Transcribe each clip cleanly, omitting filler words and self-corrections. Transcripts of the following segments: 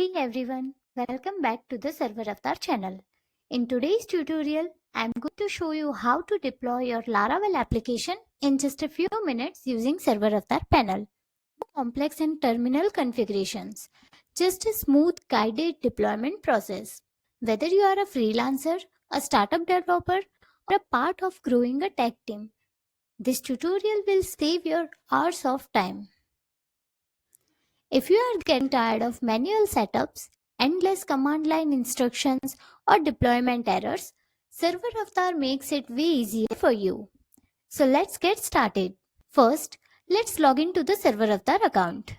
Hey everyone, welcome back to the Server Avatar channel. In today's tutorial, I'm going to show you how to deploy your Laravel application in just a few minutes using Server Avatar panel. No complex and terminal configurations, just a smooth guided deployment process. Whether you are a freelancer, a startup developer, or a part of growing a tech team, this tutorial will save your hours of time. If you are getting tired of manual setups, endless command line instructions, or deployment errors, Server Avatar makes it way easier for you. So let's get started. First, let's log into the Server Avatar account.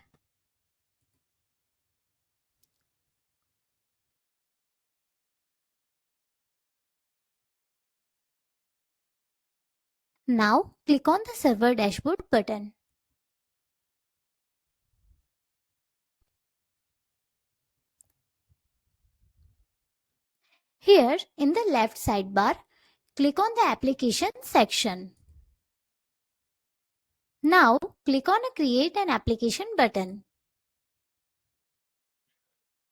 Now, click on the Server Dashboard button. Here, in the left sidebar, click on the Application section. Now, click on the Create an Application button.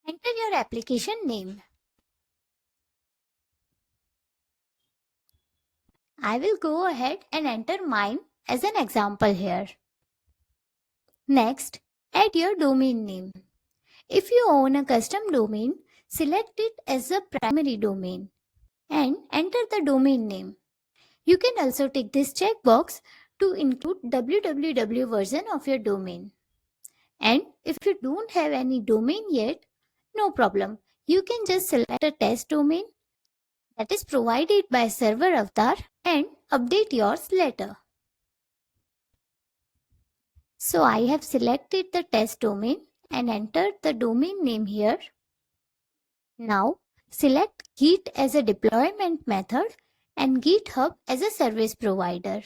Enter your application name. I will go ahead and enter mine as an example here. Next, add your domain name. If you own a custom domain, select it as a primary domain and enter the domain name. You can also tick this checkbox to include www version of your domain. And if you don't have any domain yet, no problem. You can just select a test domain that is provided by Server Avatar and update yours later. So I have selected the test domain and entered the domain name here. Now select Git as a deployment method and GitHub as a service provider.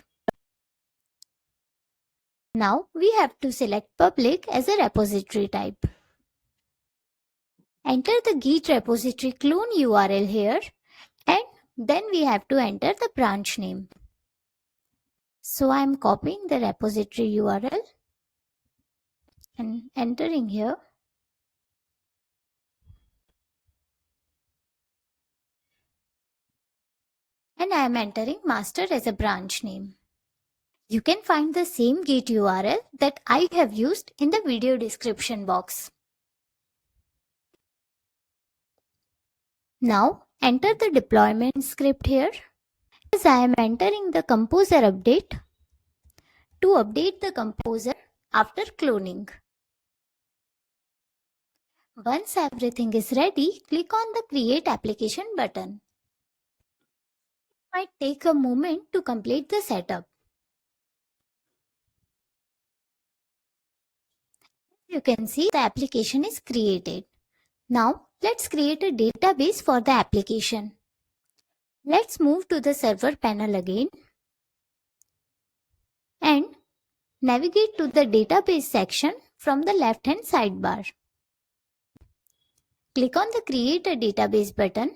Now we have to select public as a repository type. Enter the Git repository clone URL here and then we have to enter the branch name. So I am copying the repository URL and entering here. And I am entering master as a branch name. You can find the same Git URL that I have used in the video description box. Now enter the deployment script here. As I am entering the Composer update to update the Composer after cloning. Once everything is ready, click on the Create Application button. It might take a moment to complete the setup. You can see the application is created. Now let's create a database for the application. Let's move to the server panel again and navigate to the database section from the left hand sidebar. Click on the Create a Database button.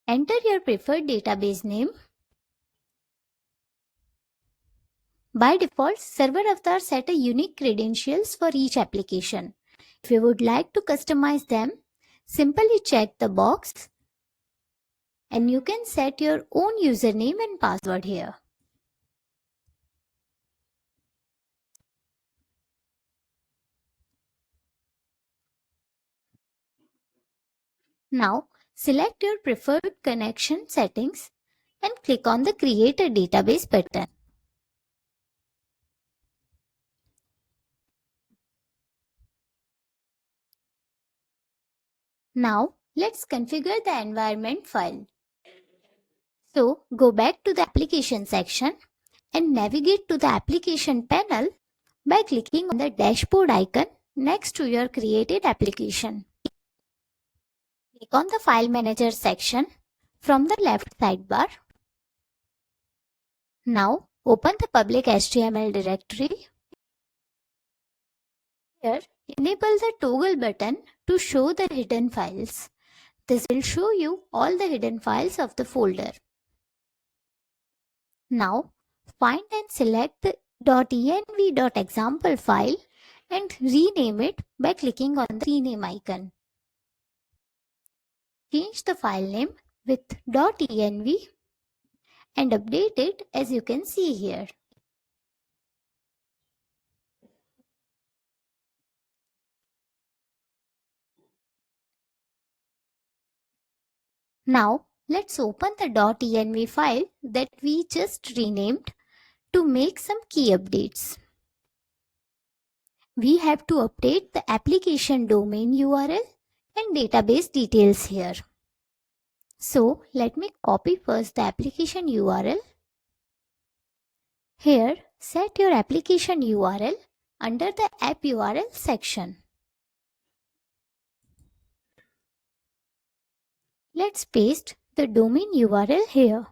Enter your preferred database name. By default, Server Avatar set a unique credentials for each application. If you would like to customize them, simply check the box and you can set your own username and password here. Now, select your preferred connection settings and click on the Create a Database button. Now, let's configure the environment file. So, go back to the application section and navigate to the application panel by clicking on the dashboard icon next to your created application. Click on the File Manager section from the left sidebar. Now, open the public HTML directory. Here, enable the toggle button to show the hidden files. This will show you all the hidden files of the folder. Now, find and select the .env.example file and rename it by clicking on the rename icon. Change the file name with .env and update it as you can see here. Now let's open the .env file that we just renamed to make some key updates. We have to update the application domain URL and database details here. So let me copy first the application URL. Here, set your application URL under the app URL section. Let's paste the domain URL here.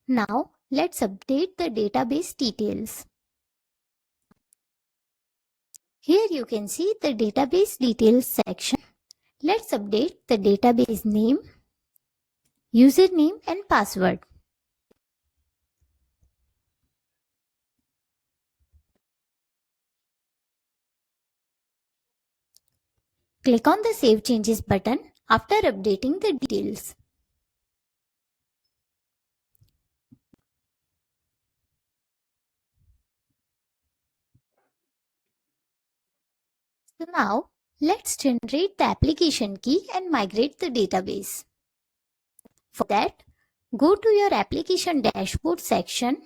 Now let's update the database details. Here you can see the database details section. Let's update the database name, username and password. Click on the Save Changes button after updating the details. So now let's generate the application key and migrate the database. For that, go to your application dashboard section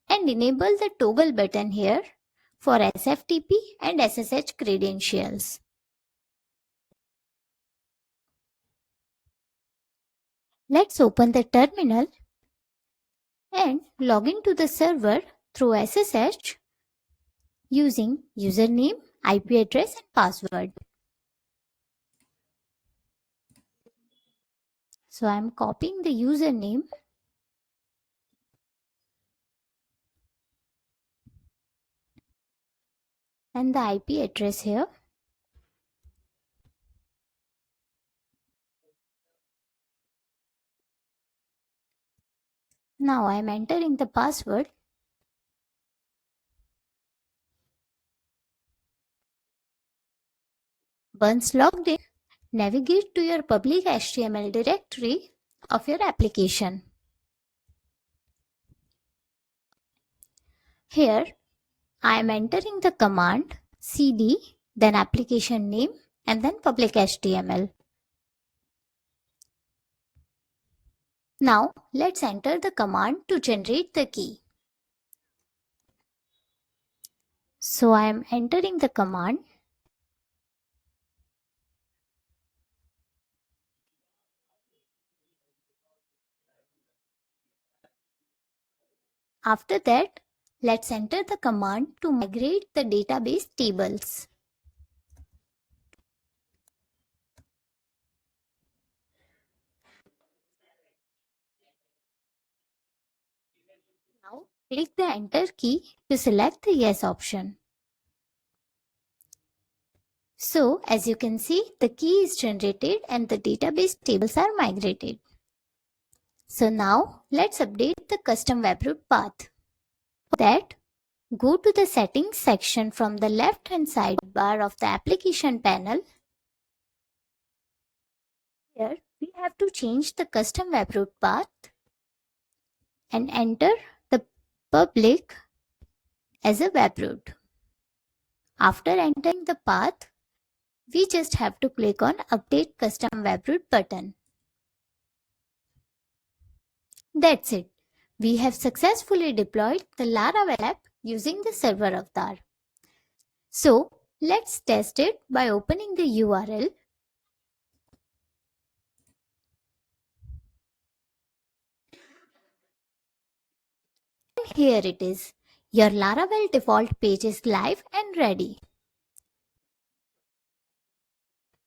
and enable the toggle button here for SFTP and SSH credentials. Let's open the terminal and log into the server through SSH using username, IP address and password. So I'm copying the username and the IP address here. Now I'm entering the password. Once logged in, navigate to your public HTML directory of your application. Here, I am entering the command cd, then application name and then public HTML. Now, let's enter the command to generate the key. So I am entering the command. After that, let's enter the command to migrate the database tables. Now, click the enter key to select the yes option. So, as you can see, the key is generated and the database tables are migrated. So now, let's update the custom webroot path. For that, go to the settings section from the left hand sidebar of the application panel. Here, we have to change the custom webroot path and enter the public as a webroot. After entering the path, we just have to click on Update Custom Webroot button. That's it. We have successfully deployed the Laravel app using the server avatar. So let's test it by opening the URL. And here it is. Your Laravel default page is live and ready.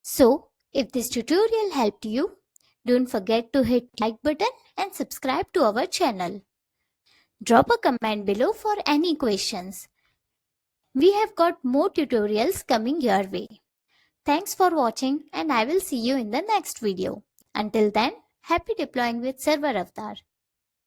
So if this tutorial helped you, don't forget to hit like button and subscribe to our channel. Drop a comment below for any questions. We have got more tutorials coming your way. Thanks for watching and I will see you in the next video. Until then, happy deploying with Server Avatar.